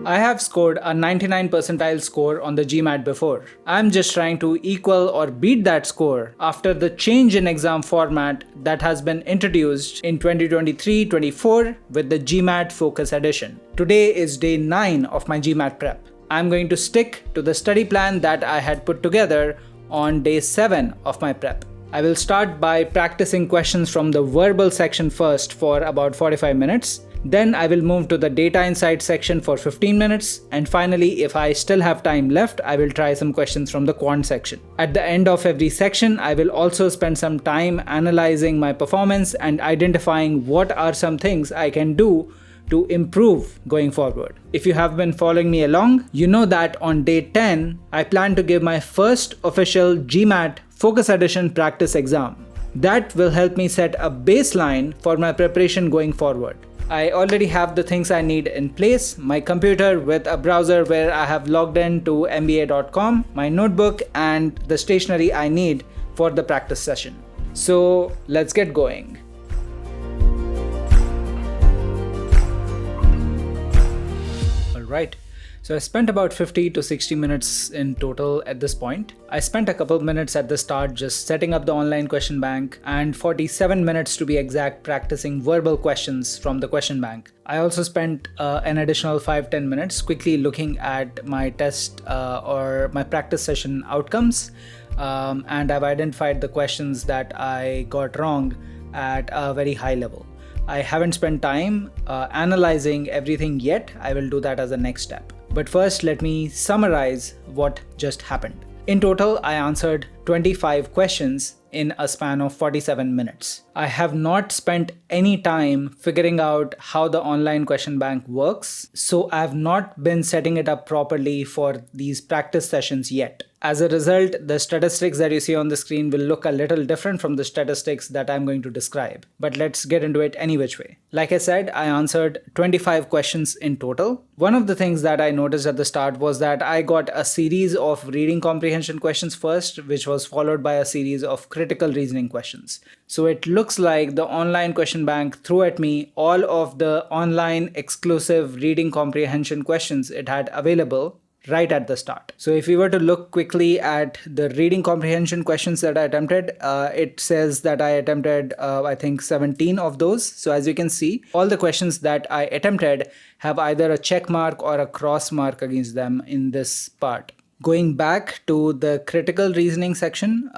I have scored a 99 percentile score on the GMAT before. I'm just trying to equal or beat that score after the change in exam format that has been introduced in 2023-24 with the GMAT Focus Edition. Today is day 9 of my GMAT Prep. I'm going to stick to the study plan that I had put together on day 7 of my prep. I will start by practicing questions from the verbal section first for about 45 minutes. Then I will move to the data insight section for 15 minutes. And finally, if I still have time left, I will try some questions from the quant section. At the end of every section, I will also spend some time analyzing my performance and identifying what are some things I can do to improve going forward. If you have been following me along, you know that on day 10, I plan to give my first official GMAT Focus Edition practice exam. That will help me set a baseline for my preparation going forward. I already have the things I need in place, my computer with a browser where I have logged in to mba.com, my notebook, and the stationery I need for the practice session. So let's get going. Right. So I spent about 50 to 60 minutes in total at this point. I spent a couple of minutes at the start just setting up the online question bank and 47 minutes to be exact practicing verbal questions from the question bank. I also spent an additional 5-10 minutes quickly looking at my test or my practice session outcomes, and I've identified the questions that I got wrong at a very high level. I haven't spent time analyzing everything yet. I will do that as a next step. But first, let me summarize what just happened. In total, I answered 25 questions in a span of 47 minutes. I have not spent any time figuring out how the online question bank works, so I have not been setting it up properly for these practice sessions yet. As a result, the statistics that you see on the screen will look a little different from the statistics that I'm going to describe. But let's get into it any which way. Like I said, I answered 25 questions in total. One of the things that I noticed at the start was that I got a series of reading comprehension questions first, which was followed by a series of critical reasoning questions. So it looks like the online question bank threw at me all of the online exclusive reading comprehension questions it had available right at the start. So if we were to look quickly at the reading comprehension questions that I attempted, it says that I attempted, I think 17 of those. So as you can see, all the questions that I attempted have either a check mark or a cross mark against them in this part. Going back to the critical reasoning section,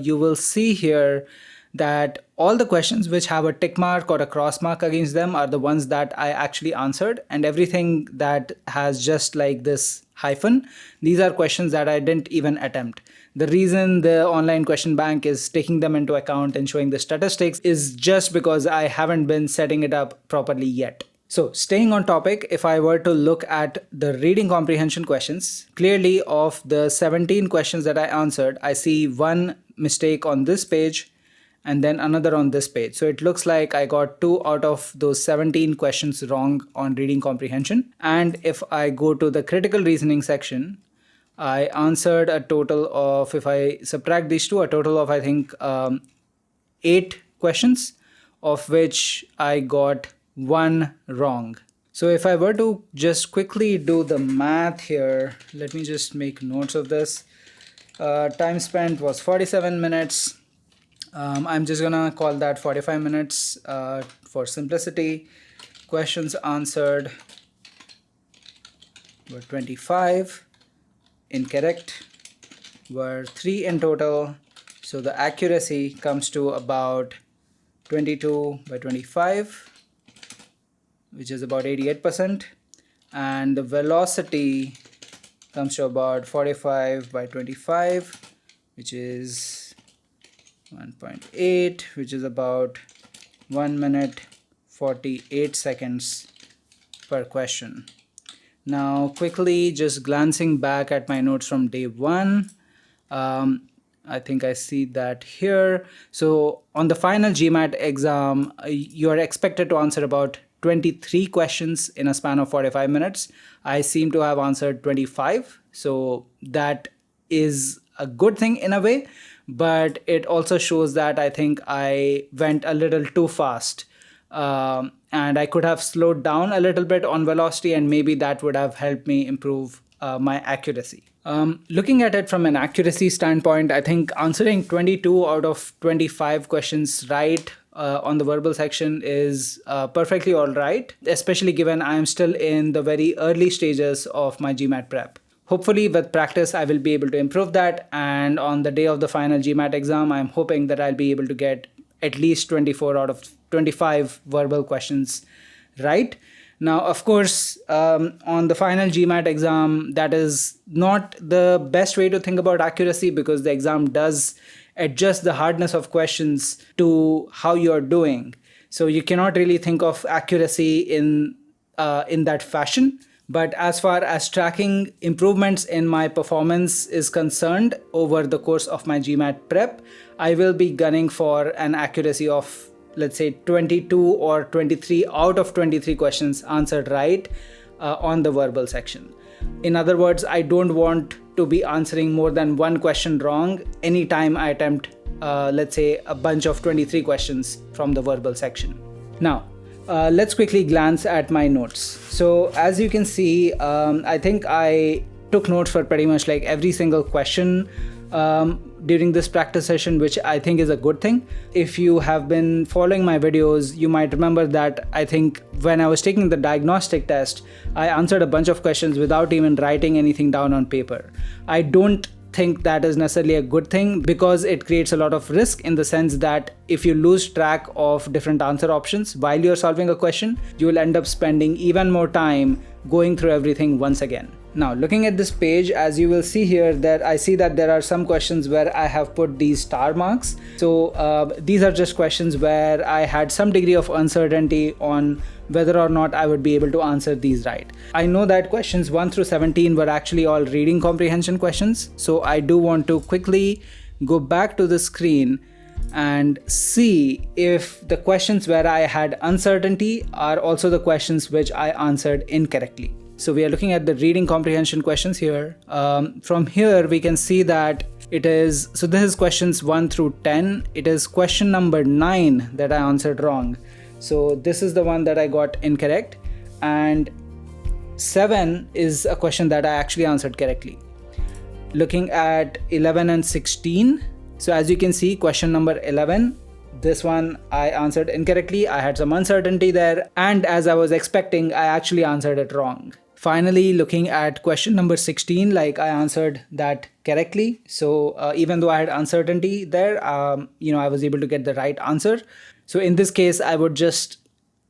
you will see here that all the questions which have a tick mark or a cross mark against them are the ones that I actually answered, and everything that has just like this hyphen, these are questions that I didn't even attempt. The reason the online question bank is taking them into account and showing the statistics is just because I haven't been setting it up properly yet. So staying on topic, if I were to look at the reading comprehension questions, clearly of the 17 questions that I answered, I see one mistake on this page and then another on this page. So it looks like I got 2 out of those 17 questions wrong on reading comprehension. And if I go to the critical reasoning section, I answered a total of, if I subtract these two, a total of I think 8 questions, of which I got 1 wrong. So if I were to just quickly do the math here, let me just make notes of this. Time spent was 47 minutes. I'm just gonna call that 45 minutes for simplicity. Questions answered were 25. Incorrect were 3 in total. So the accuracy comes to about 22 by 25, which is about 88%. And the velocity comes to about 45 by 25, which is 1.8, which is about 1 minute 48 seconds per question. Now quickly just glancing back at my notes from day 1, I think I see that here. So on the final GMAT exam, you are expected to answer about 23 questions in a span of 45 minutes. I seem to have answered 25. So that is a good thing in a way, but it also shows that I think I went a little too fast and I could have slowed down a little bit on velocity, and maybe that would have helped me improve my accuracy. Looking at it from an accuracy standpoint, I think answering 22 out of 25 questions right on the verbal section is perfectly all right, especially given I'm still in the very early stages of my GMAT prep. Hopefully with practice, I will be able to improve that. And on the day of the final GMAT exam, I'm hoping that I'll be able to get at least 24 out of 25 verbal questions right. Now, of course, on the final GMAT exam, that is not the best way to think about accuracy, because the exam does adjust the hardness of questions to how you're doing. So you cannot really think of accuracy in that fashion. But as far as tracking improvements in my performance is concerned over the course of my GMAT prep, I will be gunning for an accuracy of, let's say, 22 or 23 out of 23 questions answered right on the verbal section. In other words, I don't want to be answering more than one question wrong anytime I attempt, let's say, a bunch of 23 questions from the verbal section. Now, let's quickly glance at my notes. So as you can see, I think I took notes for pretty much like every single question during this practice session, which I think is a good thing. If you have been following my videos, you might remember that I think when I was taking the diagnostic test, I answered a bunch of questions without even writing anything down on paper. I don't think that is necessarily a good thing, because it creates a lot of risk in the sense that if you lose track of different answer options while you're solving a question, you will end up spending even more time going through everything once again. Now, looking at this page, as you will see here, that I see that there are some questions where I have put these star marks. So these are just questions where I had some degree of uncertainty on whether or not I would be able to answer these right. I know that questions 1 through 17 were actually all reading comprehension questions. So I do want to quickly go back to the screen and see if the questions where I had uncertainty are also the questions which I answered incorrectly. So we are looking at the reading comprehension questions here. From here, we can see that it is, so this is questions 1 through 10. It is question number 9 that I answered wrong. So this is the one that I got incorrect. And 7 is a question that I actually answered correctly. Looking at 11 and 16. So as you can see, question number 11, this one I answered incorrectly. I had some uncertainty there. And as I was expecting, I actually answered it wrong. Finally, looking at question number 16, like I answered that correctly. So even though I had uncertainty there, I was able to get the right answer. So in this case, I would just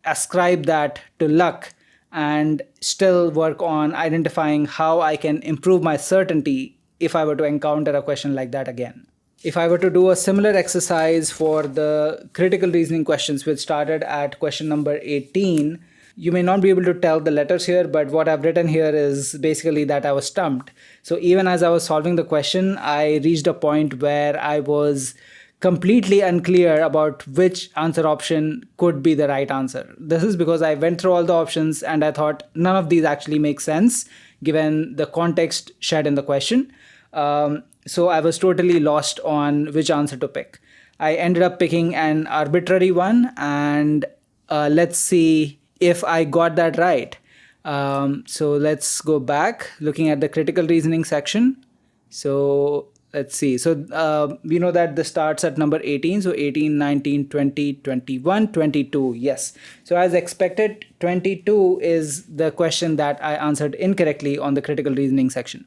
ascribe that to luck and still work on identifying how I can improve my certainty if I were to encounter a question like that again. If I were to do a similar exercise for the critical reasoning questions, which started at question number 18, you may not be able to tell the letters here, but what I've written here is basically that I was stumped. So even as I was solving the question, I reached a point where I was completely unclear about which answer option could be the right answer. This is because I went through all the options and I thought none of these actually make sense given the context shared in the question. So I was totally lost on which answer to pick. I ended up picking an arbitrary one, and let's see if I got that right. So let's go back, looking at the critical reasoning section. So let's see. So we know that this starts at number 18. So 18, 19, 20, 21, 22. Yes. So as expected, 22 is the question that I answered incorrectly on the critical reasoning section.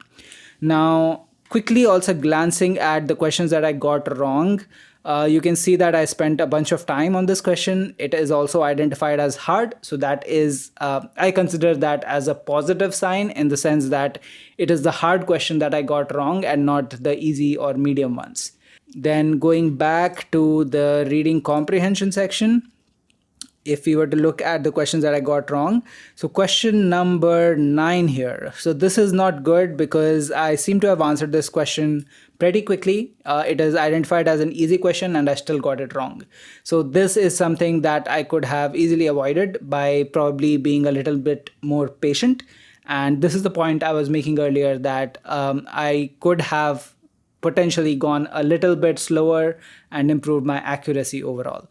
Now, quickly also glancing at the questions that I got wrong, you can see that I spent a bunch of time on this question. It is also identified as hard. So that is, I consider that as a positive sign, in the sense that it is the hard question that I got wrong and not the easy or medium ones. Then going back to the reading comprehension section, if we were to look at the questions that I got wrong. So question number 9 here. So this is not good because I seem to have answered this question pretty quickly. It is identified as an easy question and I still got it wrong. So this is something that I could have easily avoided by probably being a little bit more patient. And this is the point I was making earlier, that I could have potentially gone a little bit slower and improved my accuracy overall.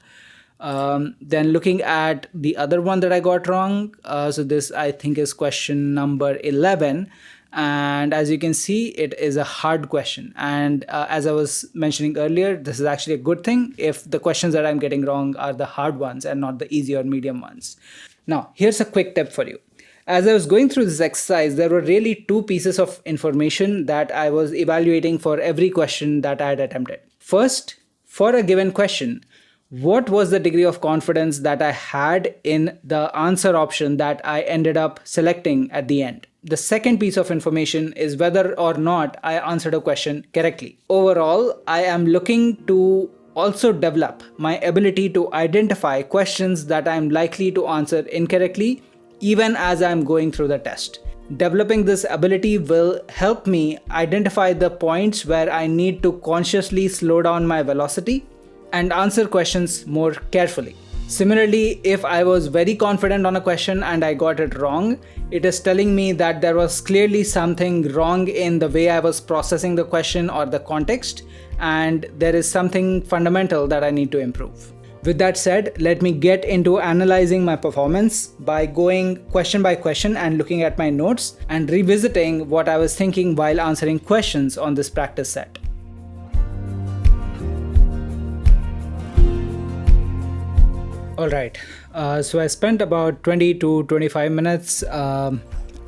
Then looking at the other one that I got wrong, so this I think is question number 11. And as you can see, it is a hard question. And as I was mentioning earlier, this is actually a good thing if the questions that I'm getting wrong are the hard ones and not the easy or medium ones. Now, here's a quick tip for you. As I was going through this exercise, there were really two pieces of information that I was evaluating for every question that I had attempted. First, for a given question, what was the degree of confidence that I had in the answer option that I ended up selecting at the end? The second piece of information is whether or not I answered a question correctly. Overall, I am looking to also develop my ability to identify questions that I'm likely to answer incorrectly even as I'm going through the test. Developing this ability will help me identify the points where I need to consciously slow down my velocity and answer questions more carefully. Similarly, if I was very confident on a question and I got it wrong, it is telling me that there was clearly something wrong in the way I was processing the question or the context, and there is something fundamental that I need to improve. With that said, let me get into analyzing my performance by going question by question and looking at my notes and revisiting what I was thinking while answering questions on this practice set. Alright, so I spent about 20 to 25 minutes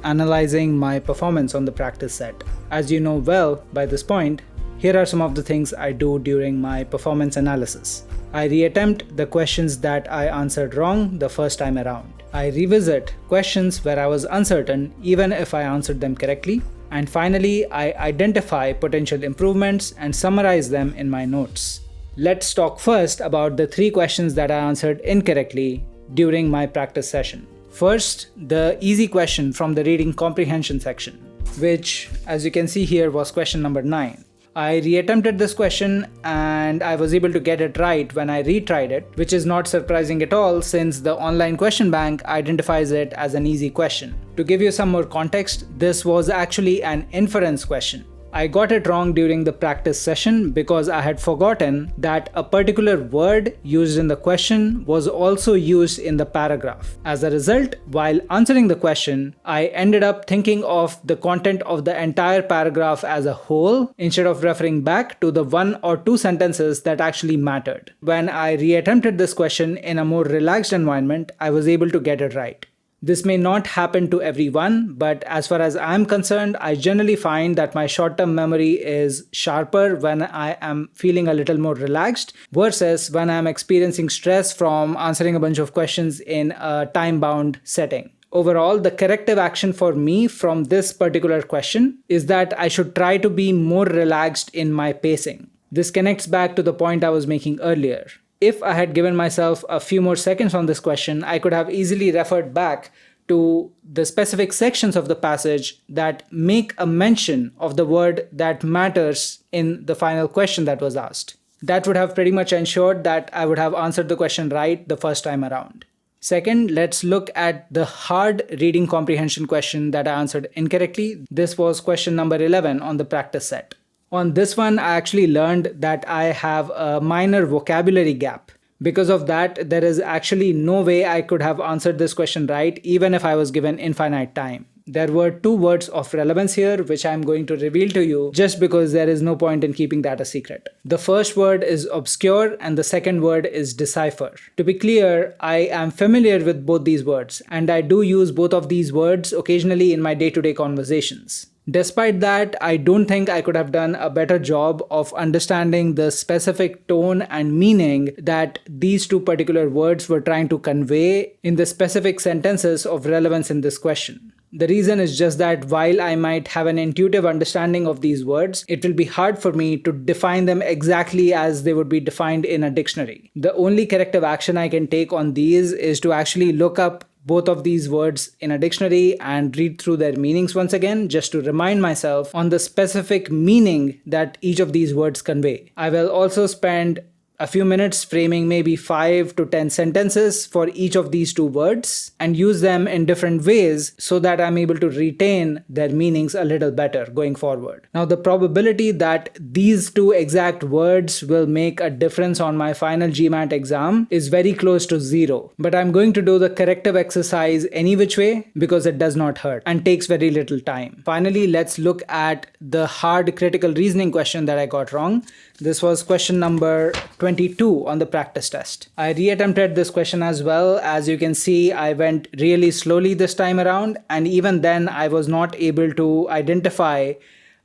analyzing my performance on the practice set. As you know well by this point, here are some of the things I do during my performance analysis. I reattempt the questions that I answered wrong the first time around. I revisit questions where I was uncertain even if I answered them correctly. And finally, I identify potential improvements and summarize them in my notes. Let's talk first about the 3 questions that I answered incorrectly during my practice session. First, the easy question from the reading comprehension section, which, as you can see here, was question number 9. I reattempted this question and I was able to get it right when I retried it, which is not surprising at all since the online question bank identifies it as an easy question. To give you some more context, this was actually an inference question. I got it wrong during the practice session because I had forgotten that a particular word used in the question was also used in the paragraph. As a result, while answering the question, I ended up thinking of the content of the entire paragraph as a whole instead of referring back to the 1 or 2 sentences that actually mattered. When I reattempted this question in a more relaxed environment, I was able to get it right. This may not happen to everyone, but as far as I'm concerned, I generally find that my short-term memory is sharper when I am feeling a little more relaxed versus when I'm experiencing stress from answering a bunch of questions in a time-bound setting. Overall, the corrective action for me from this particular question is that I should try to be more relaxed in my pacing. This connects back to the point I was making earlier. If I had given myself a few more seconds on this question, I could have easily referred back to the specific sections of the passage that make a mention of the word that matters in the final question that was asked. That would have pretty much ensured that I would have answered the question right the first time around. Second, let's look at the hard reading comprehension question that I answered incorrectly. This was question number 11 on the practice set. On this one, I actually learned that I have a minor vocabulary gap. Because of that, there is actually no way I could have answered this question right, even if I was given infinite time. There were 2 words of relevance here, which I'm going to reveal to you just because there is no point in keeping that a secret. The first word is obscure and the second word is decipher. To be clear, I am familiar with both these words, and I do use both of these words occasionally in my day-to-day conversations. Despite that, I don't think I could have done a better job of understanding the specific tone and meaning that these 2 particular words were trying to convey in the specific sentences of relevance in this question. The reason is just that while I might have an intuitive understanding of these words, it will be hard for me to define them exactly as they would be defined in a dictionary. The only corrective action I can take on these is to actually look up both of these words in a dictionary and read through their meanings once again, just to remind myself on the specific meaning that each of these words convey. I will also spend a few minutes framing maybe 5 to 10 sentences for each of these two words and use them in different ways so that I'm able to retain their meanings a little better going forward. Now, the probability that these two exact words will make a difference on my final GMAT exam is very close to 0. But I'm going to do the corrective exercise any which way because it does not hurt and takes very little time. Finally, let's look at the hard critical reasoning question that I got wrong. This was question number 22 on the practice test. I reattempted this question as well. As you can see, I went really slowly this time around, and even then I was not able to identify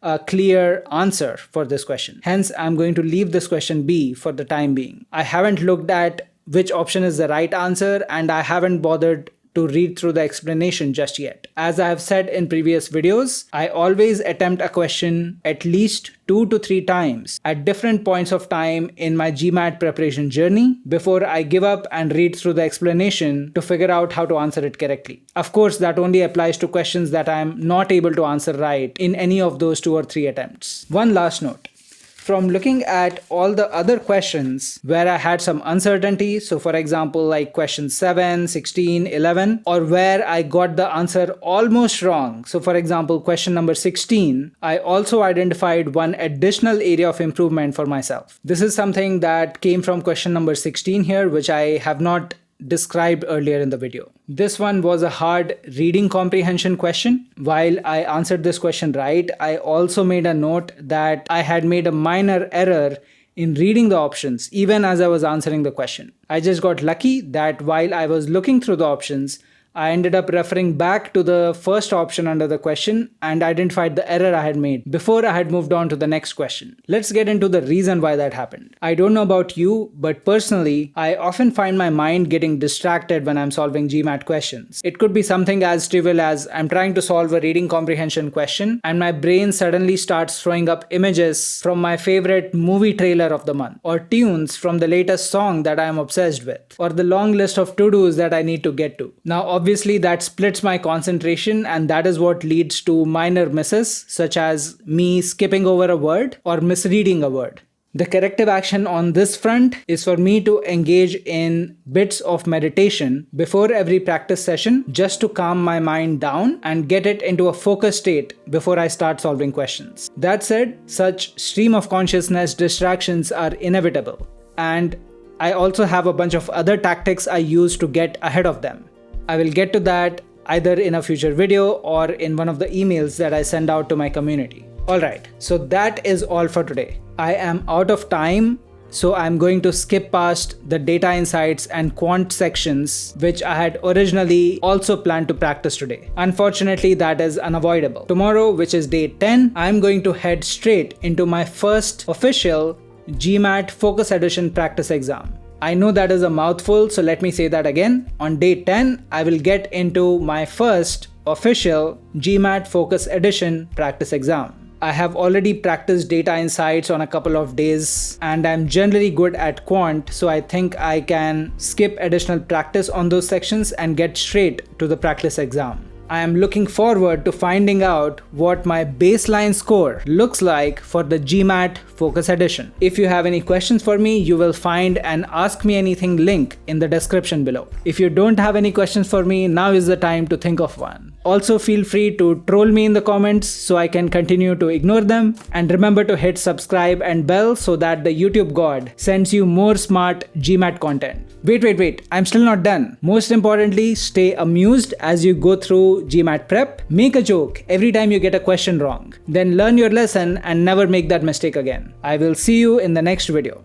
a clear answer for this question. Hence, I'm going to leave this question be for the time being. I haven't looked at which option is the right answer, and I haven't bothered to read through the explanation just yet. As I have said in previous videos, I always attempt a question at least 2 to 3 times at different points of time in my GMAT preparation journey before I give up and read through the explanation to figure out how to answer it correctly. Of course, that only applies to questions that I am not able to answer right in any of those 2 or 3 attempts. One last note. From looking at all the other questions where I had some uncertainty, so for example like question 7, 16, 11, or where I got the answer almost wrong, so for example question number 16, I also identified one additional area of improvement for myself. This is something that came from question number 16 here, which I have not described earlier in the video. This one was a hard reading comprehension question. While I answered this question right, I also made a note that I had made a minor error in reading the options even as I was answering the question. I just got lucky that while I was looking through the options, I ended up referring back to the first option under the question and identified the error I had made before I had moved on to the next question. Let's get into the reason why that happened. I don't know about you, but personally, I often find my mind getting distracted when I'm solving GMAT questions. It could be something as trivial as I'm trying to solve a reading comprehension question and my brain suddenly starts throwing up images from my favorite movie trailer of the month, or tunes from the latest song that I am obsessed with, or the long list of to-dos that I need to get to. Now, obviously that splits my concentration, and that is what leads to minor misses, such as me skipping over a word or misreading a word. The corrective action on this front is for me to engage in bits of meditation before every practice session just to calm my mind down and get it into a focused state before I start solving questions. That said, such stream of consciousness distractions are inevitable, and I also have a bunch of other tactics I use to get ahead of them. I will get to that either in a future video or in one of the emails that I send out to my community. Alright, so that is all for today. I am out of time, so I'm going to skip past the data insights and quant sections, which I had originally also planned to practice today. Unfortunately, that is unavoidable. Tomorrow, which is day 10, I'm going to head straight into my first official GMAT Focus Edition practice exam. I know that is a mouthful, so let me say that again. On day 10, I will get into my first official GMAT Focus Edition practice exam. I have already practiced data insights on a couple of days, and I'm generally good at quant, so I think I can skip additional practice on those sections and get straight to the practice exam. I am looking forward to finding out what my baseline score looks like for the GMAT Focus Edition. If you have any questions for me, you will find an Ask Me Anything link in the description below. If you don't have any questions for me, now is the time to think of one. Also, feel free to troll me in the comments so I can continue to ignore them. And remember to hit subscribe and bell so that the YouTube God sends you more smart GMAT content. Wait, I'm still not done. Most importantly, stay amused as you go through GMAT Prep. Make a joke every time you get a question wrong. Then learn your lesson and never make that mistake again. I will see you in the next video.